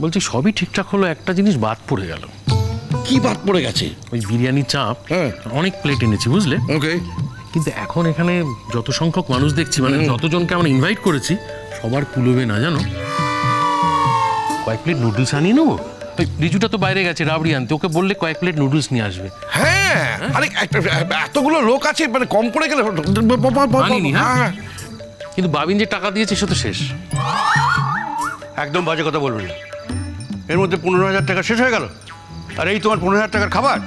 বলছি সবই ঠিকঠাক হলো, একটা জিনিস বাদ পড়ে গেল। কি বাদ পড়ে গেছে? ওই বিরিয়ানি চাপ অনেক প্লেট এনেছি বুঝলে, ওকে। কিন্তু এখন এখানে যত সংখ্যক মানুষ দেখছি, মানে যতজনকে আমরা ইনভাইট করেছি সবার কুলোবে না জানো। কয়েক প্লেট নুডলস আনিয়ে নেবো। ওই রিজুটা তো বাইরে গেছে রাবড়ি আনতে, ওকে বললে কয়েক প্লেট নুডলস নিয়ে আসবে। হ্যাঁ, আরে এতগুলো লোক আছে, মানে কম করে গেলে আনিনি, হ্যাঁ। কিন্তু বাবিন যে টাকা দিয়েছে সে তো শেষ। একদম বাজে কথা বলবেন না। এর মধ্যে 15,000 টাকা শেষ হয়ে গেল, আর এই তোমার 15,000 টাকার খাবার।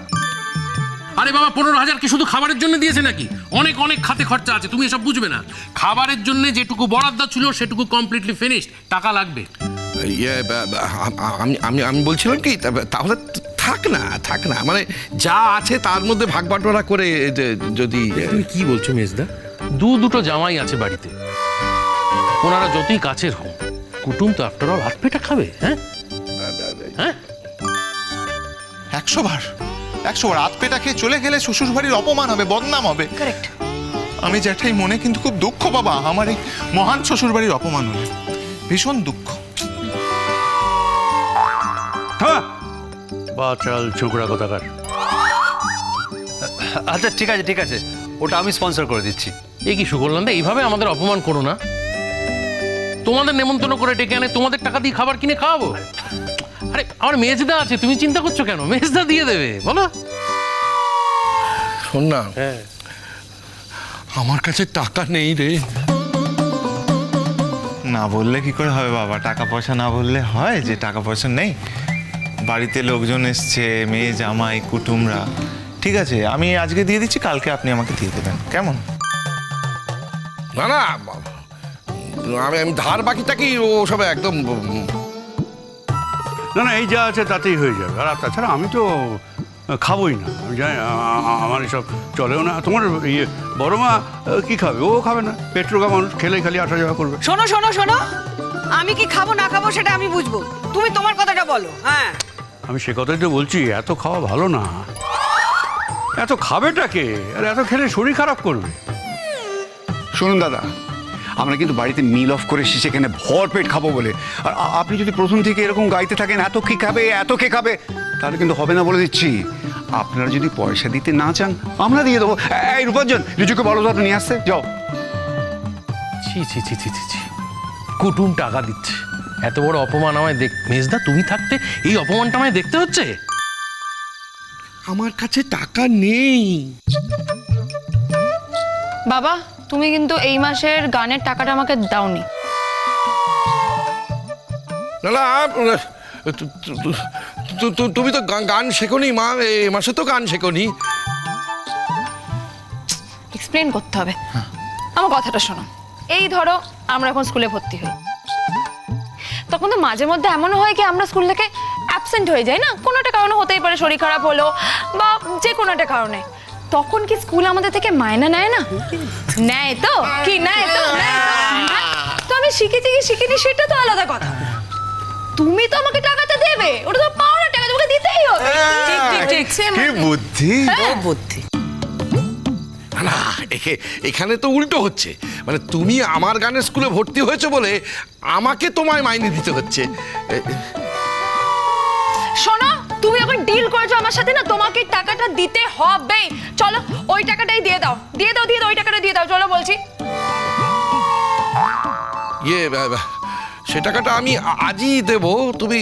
আরে বাবা, 15,000 কি শুধু খাবারের জন্য দিয়েছে নাকি? অনেক অনেক খাতে খরচা আছে, তুমি এসব বুঝবে না। খাবারের জন্য যেটুকু বরাদ্দ ছিল সেটুকু কমপ্লিটলি ফিনিশড, টাকা লাগবে। আমি বলছিলাম কি, তাহলে থাক না, মানে যা আছে তার মধ্যে ভাগ বাটোয়ারা করে যদি। তুমি কি বলছো মেজদা? দুটো জামাই আছে বাড়িতে, ওনারা যতই কাছের হোক, কুটুম তো আফটার অল হাত পেটা খাবে। হ্যাঁ হ্যাঁ, 100 বার হাত পেটা খেয়ে চলে গেলে শ্বশুর বাড়ির অপমান হবে, বদনাম হবে। আমি জ্যাঠাই মনে কিন্তু খুব দুঃখ বাবা, আমার এই মহান শ্বশুর বাড়ির অপমান হলে ভীষণ দুঃখ। বাচাল ছোকরা কথাকার। আচ্ছা ঠিক আছে, ওটা আমি স্পন্সর করে দিচ্ছি। এই কি সুকল্যাণ দা, এইভাবে আমাদের অপমান করো না। তোমাদের নেমন্তন্ন করে ডেকে আনে, তোমাদের টাকা দিয়ে খাবার কিনে খাওয়াবো? আরে আমার মেজদা আছে, তুমি চিন্তা করছো কেন? মেজদা দিয়ে দেবে, বলো। শোন না, আমার কাছে টাকা নেই রে। না বললে কি করে হবে বাবা? টাকা পয়সা না বললে হয় যে টাকা পয়সা নেই? বাড়িতে লোকজন এসছে, মেয়ে জামাই কুটুমরা। ঠিক আছে, আমি আজকে দিয়ে দিচ্ছি, কালকে আপনি আমাকে দিয়ে দেবেন, কেমন? না আমি ধার বাকিটা কি ও সব একদম। না এই যা আছে তাতেই হয়ে যাবে। আর তাছাড়া আমি তো খাবোই না, আমি জানি আমার এসব চলেও না। তোমার ইয়ে বড় মা কি খাবে? ও খাবে না, পেট্রোগা মানুষ, খেলে খালি আসা যাওয়া করবে। শোনো, আমি কি খাবো না খাবো সেটা আমি বুঝবো, তুমি তোমার কথাটা বলো। হ্যাঁ, আমি সে কথাই তো বলছি, এত খাওয়া ভালো না। এত খাবেটাকে, আর এত খেলে শরীর খারাপ করবে। শুনুন দাদা, আমরা কিন্তু বাড়িতে মিল অফ করে এসেছি এখানে ভরপেট খাবো বলে। আর আপনি যদি প্রথম থেকে এরকম গাইতে থাকেন এত কে খাবে, তাহলে কিন্তু হবে না বলে দিচ্ছি। আপনারা যদি পয়সা দিতে না চান আমরা দিয়ে দেবো। এই রূপাঞ্জন, রিজুকে বলো তো আপনি নিয়ে আসতে যাও। ছি, কুটুম টাকা দিচ্ছে, এত বড় অপমান আমায় মেজদা তুমি থাকতে এই অপমানটা আমায় দেখতে হচ্ছে? আমার কাছে টাকা নেই। বাবা, তুমি কিন্তু এই মাসের গানের টাকাটা আমাকে দাওনি। না, তুমি তো গান শেখোনি মা, এ মাসে তো গান শেখোনি। এক্সপ্লেন করতে হবে। আমার কথাটা শোনো, এই ধরো আমরা এখন স্কুলে ভর্তি হই, তখন তো মাঝে মধ্যে এমনও হয় কি আমরা স্কুল থেকে অ্যাবসেন্ট হয়ে যাই না, কোনো একটা কারণে হতেই পারে, শরীর খারাপ হলো বা যে কোনো একটা কারণে। তখন কি স্কুল আমাদের থেকে মায়না নেয় না? নেয় তো, কি নেয় তো? তো আমি শিখেছি কি শিখিনি সেটা তো আলাদা কথা। তুমি তো আমাকে টাকাটা দেবে, ওটা তো পাওনার টাকা, তোমাকে দিতেই হবে। ঠিক কি বুদ্ধি! বুদ্ধি। না, এখানে তো উল্টো হচ্ছে, মানে তুমি আমার গানের স্কুলে ভর্তি হয়েছে বলে আমাকে তোমায় মাইনে দিতে হচ্ছে। শোনো, তুমি যখন ডিল করেছো আমার সাথে, না তোমাকে টাকাটা দিতে হবে। চলো ওই টাকাটাই দিয়ে দাও, ওই টাকাটা দিয়ে দাও, চলো বলছি। সে টাকাটা আমি আজই দেবো। তুমি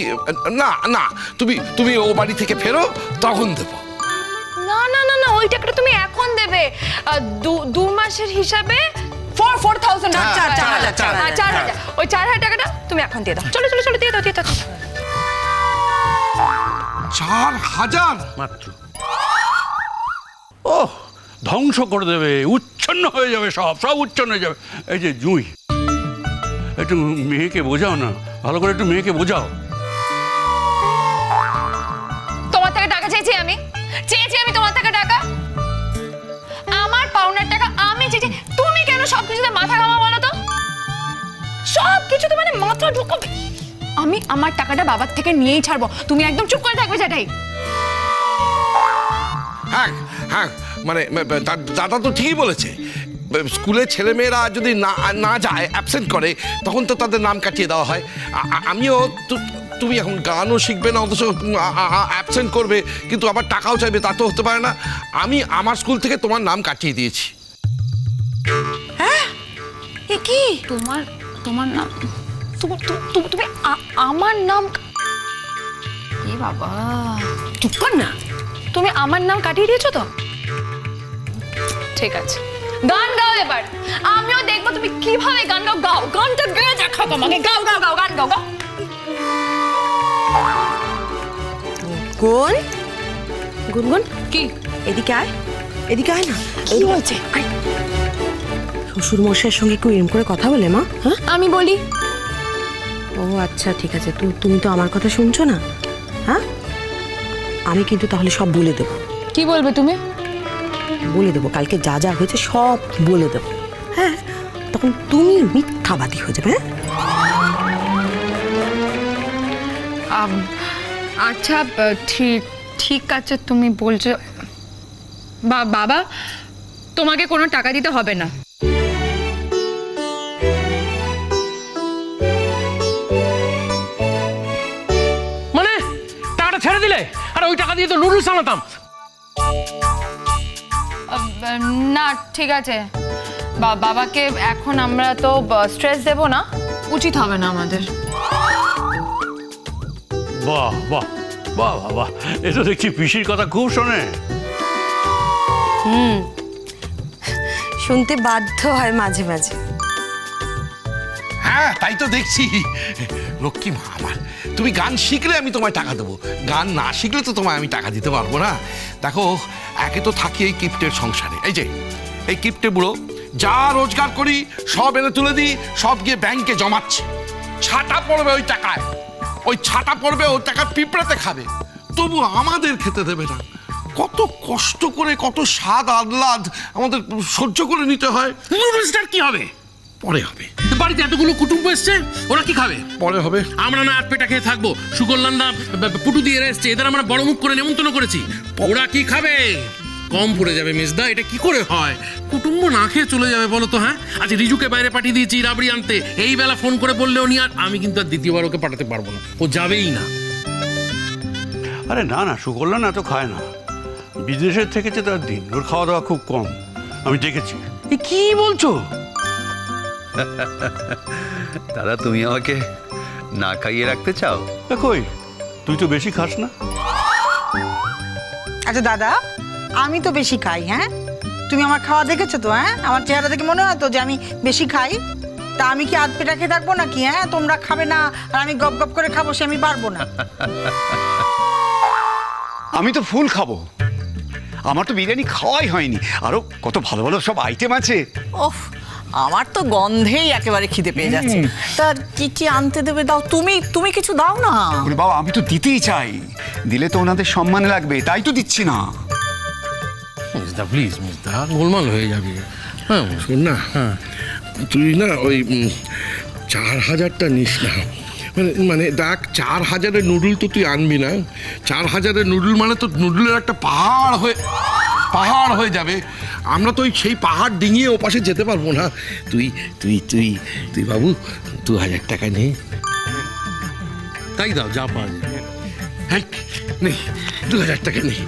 না তুমি ও বাড়ি থেকে ফেরো, তখন দেবো। না, ওই টাকাটা তুমি এখন দেবে। 2 মাসের হিসাবে 4,000। 4,000। ওই 4,000 টাকাটা তুমি এখন দিয়ে দাও। চলো দিয়ে দাও। 4,000 মাত্র? ও ধ্বংস করে দেবে, উচ্ছন্ন হয়ে যাবে, সব উচ্ছন্ন হয়ে যাবে। এই যে জুঁই, একটু মেয়েকে বোঝাও না, ভালো করে একটু মেয়েকে বোঝাও। তোমার থেকে টাকা চেয়েছি আমি তোমার থেকে টাকা, আমার পাওনার টাকা আমি চেয়েছি। তুমি কেন সবকিছুতে মাথা ঘামা বলো তো? সবকিছুতে মানে মাথা ঢুকাবে। আমি আমার টাকাটা বাবার থেকে নিয়েই ছাড়বো, তুমি একদম চুপ করে থাকবে সেটাই। হ্যাঁ, মানে দাদা তো ঠিকই বলেছে। স্কুলে ছেলেমেয়েরা যদি না যায়, অ্যাবসেন্ট করে, তখন তো তাদের নাম কাটিয়ে দেওয়া হয়। আমিও তুমি এখন গানও শিখবে না, অথচ অ্যাবসেন্ট করবে, কিন্তু আবার টাকাও চাইবে, তা তো হতে পারে না। আমি আমার স্কুল থেকে তোমার নাম কাটিয়ে দিয়েছি। এ কি তোমার তোমার নাম তুমি আমার নাম এ বাবা চুপ কর না, তুমি আমার নাম কাটিয়ে দিয়েছো তো? ঠিক আছে, গান গাও এবার, আমিও দেখবো তুমি কিভাবে গান গাও। গাও, গানটা গেয়ে দেখাও আমাকে, গাও গাও গাও, গান গাও গাও। কোন গুনগুন, কি এদিকে আয়, এদিকে আয় না। কি হয়েছে? শ্বশুর মশাইয়ের সঙ্গে একটু এরম করে কথা বলে মা? হ্যাঁ, আমি বলি। ও আচ্ছা ঠিক আছে, তুমি তো আমার কথা শুনছো না? হ্যাঁ, আমি কিন্তু তাহলে সব বলে দেবো। কি বলবে তুমি? বলে দেবো, কালকে যা যা হয়েছে সব বলে দেবো। হ্যাঁ, তখন তুমি মিথ্যাবাদী হয়ে যাবে। হ্যাঁ, আচ্ছা ঠিক আছে, তুমি বলছো। বাবা, তোমাকে কোনো টাকা দিতে হবে না। মানে টাকাটা ছেড়ে দিলে, আর ওই টাকা দিয়ে তো নুডলস আনাতাম। না ঠিক আছে, বাবাকে এখন আমরা তো স্ট্রেস দেব না, উচিত হবে না আমাদের। বাহ বাহ বাহ বাহ বাহ, এ তো দেখছি পিসির কথা খুব শোনে। শুনতে বাধ্য হয় মাঝে মাঝে। হ্যাঁ, তাই তো দেখছি। লক্ষ্মী মা আমার, তুমি গান শিখলে আমি তোমায় টাকা দেবো, গান না শিখলে তো তোমায় আমি টাকা দিতে পারবো না। দেখো, একে তো থাকি এই কিপ্টের সংসারে, এই যে এই কিপ্টে বুড়ো, যা রোজগার করি সব এনে তুলে দিই, সব গিয়ে ব্যাংকে জমাচ্ছে। ছাটা পড়বে ওই টাকায়, ওই ছাটা পড়বে ওই টাকা পিঁপড়াতে খাবে, তবু আমাদের খেতে দেবে না। কত কষ্ট করে, কত স্বাদ আহ্লাদ আমাদের সহ্য করে নিতে হয়। নুডলসটার কি হবে? পরে হবে, বাড়িতে এতগুলো কুটুম্ব এসছে, ওরা কি খাবে? পরে হবে। আমরা না হাত পেটা খেয়ে থাকবো? সুকল্যাণদা পুটু দিয়ে এরা এসছে, এদের আমরা বড় মুখ করে নেমন্তন্ন করেছি, ওরা কি খাবে? কম পড়ে যাবে মেজদা, এটা কি করে হয়? কুটুম্ব না খেয়ে চলে যাবে বলো তো? হ্যাঁ, আজ রিজুকে বাইরে পাঠিয়ে দিয়েছি রাবড়ি আনতে, এই বেলা ফোন করে বললেও নি, আর আমি কিন্তু আর দ্বিতীয়বার ওকে পাঠাতে পারবো না, ও যাবেই না। আরে না না, সুকল্যাণ এত খায় না, বিদেশের থেকেছে তার দিন, ওর খাওয়া দাওয়া খুব কম, আমি দেখেছি। এ কি বলছো? দাদা, তুমি আমাকে না খাইয়ে রাখতে চাও? কই, তুই তো বেশি খাস না। আচ্ছা দাদা, আমি তো বেশি খাই। হ্যাঁ, তুমি আমার খাওয়া দেখেছো তো? হ্যাঁ, আমার চেহারা দেখে মনে হয় তো যে আমি বেশি খাই? তা আমি কি আধ পেটা খেয়ে থাকবো নাকি? হ্যাঁ, তোমরা খাবে না আর আমি গপ গপ করে খাবো, সে আমি পারবো না। আমি তো ফুল খাবো, আমার তো বিরিয়ানি খাওয়াই হয়নি, আরো কত ভালো ভালো সব আইটেম আছে। ওফ, আমার তো গন্ধেই একেবারে খিদে পেয়ে যাচ্ছে। তা কি কি আনতে দেবে? দাও, তুমি কিছু দাও না। ওরে বাবা, আমি তো দিতেই চাই, দিলে তো ওনাদের সম্মান লাগবে, তাই তো দিচ্ছি না। মেজদা প্লিজ, মেজদা গোলমাল হয়ে যাবে। হ্যাঁ শোন না, হ্যাঁ, তুই না ওই 4000টা নিস না। মানে দেখ, 4000-এর নুডল তো তুই আনবি না। 4000-এর নুডল মানে তো নুডলের একটা পাহাড় হয়ে যাবে। আমরা তো সেই পাহাড় ডিঙিয়ে ও পাশে যেতে পারবো না। তুই তুই তুই তুই বাবু 2000 টাকা নে। তাই দাও, যা পাওয়া যায়। হ্যাঁ, নেই, 2000 টাকা নেই।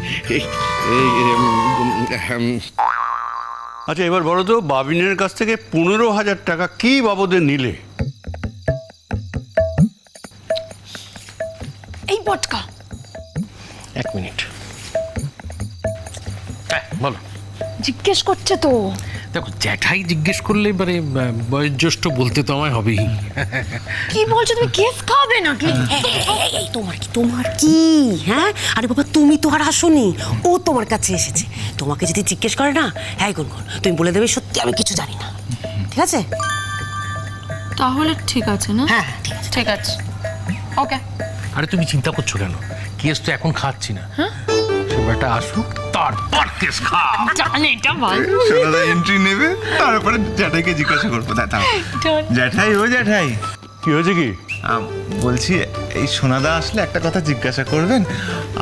আচ্ছা এবার বলো তো, বাবিনের কাছ থেকে 15,000 টাকা কি বাবদে নিলে? এই পটকা, 1 মিনিট। হ্যাঁ বলো। জিজ্ঞেস করছে তো। দেখো, জ্যাঠাই জিজ্ঞেস করলে এবারে বয়োজ্যেষ্ঠ বলতে তো আমায় হবেই। কি বলছো তুমি? কেস খাবে নাকি? তোমার কি? হ্যাঁ, আরে বাবা, তুমি তো আর আসোনি, ও তোমার কাছে এসেছে। তোমাকে যদি জিজ্ঞেস করে না, হ্যাঁ গুনগুন, তুমি বলে দেবে সত্যি আমি কিছু জানি না। ঠিক আছে? তাহলে ঠিক আছে না? হ্যাঁ, ঠিক আছে, ওকে। আরে তুমি চিন্তা করছো কেন? কেস তো এখন খাচ্ছি না, সেবারটা আসুক তারপর কেস খা। জানে এটা বল। সোনাদা এন্ট্রি নেবে, তারপরে জ্যাঠাইকে জিজ্ঞাসা করবো। জ্যাঠাই, ও জ্যাঠাই, কি হয়েছে কি? বলছি এই সোনাদা আসলে একটা কথা জিজ্ঞাসা করবেন।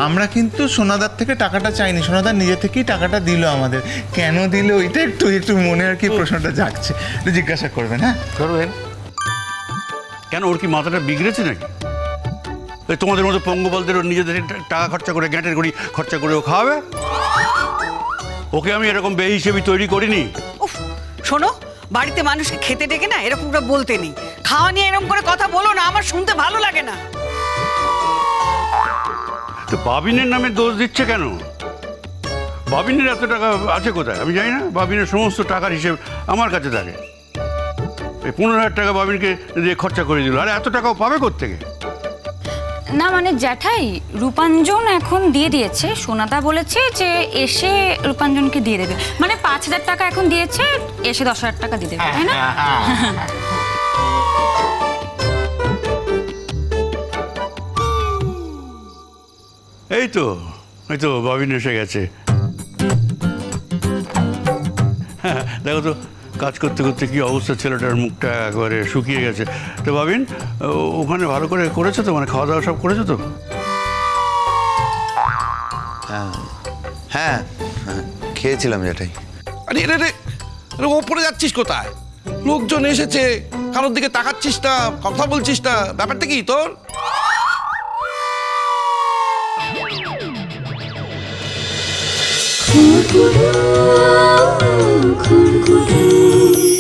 আমরা কিন্তু সোনাদার থেকে টাকাটা চাইনি, সোনাদা নিজে থেকেই টাকাটা দিল আমাদের। কেন দিল ওইটা একটু একটু মনে আর কি প্রশ্নটা জাগছে, একটু জিজ্ঞাসা করবেন। হ্যাঁ করবেন। কেন, ওর কি মাথাটা বিগড়েছে নাকি? তোমাদের মতো পঙ্গপালদেরও নিজেদের টাকা খরচা করে গ্যাঁটের করি খরচা করে ও খাওয়াবে? ওকে আমি এরকম বেহিসেবি তৈরি করিনি। উফ, শোনো, বাড়িতে মানুষকে খেতে ডেকে না এরকম করে বলতে নেই। খাওয়া নিয়ে এরকম করে কথা বলো না, আমার শুনতে ভালো লাগে না। তো বাবিনের নামে দোষ দিচ্ছে কেন? বাবিনের এত টাকা আছে কোথায় আমি জানি না। বাবিনের সমস্ত টাকার হিসেব আমার কাছে থাকে। এই 15,000 টাকা বাবিনকে দিয়ে খরচা করে দিল, আর এত টাকাও পাবে কোত্থেকে? না মানে জ্যাঠাই, রূপাঞ্জন এখন দিয়ে দিয়েছে। সোনাদা বলেছে যে এসে রূপাঞ্জনকে দিয়ে দেবে, মানে 5,000 টাকা এখন দিয়েছে, এসে 10,000 টাকা দিয়ে দেবে, তাই না? এই তো বাবিন এসে গেছে। হ্যাঁ, দেখো তো কাজ করতে করতে কি অবস্থা, ছেলেটার মুখটা একবারে শুকিয়ে গেছে। তো বাবিন, ওখানে ভালো করে করেছো তো, মানে খাওয়া দাওয়া সব করেছো তো? হ্যাঁ, খেয়েছিলাম যেটাই। আরে রে রে, ওপরে যাচ্ছিস কোথায়? লোকজন এসেছে, কারোর দিকে তাকাচ্ছিস না, কথা বলছিস না, ব্যাপারটা কি তোর? খুরকুরু খুরকুরু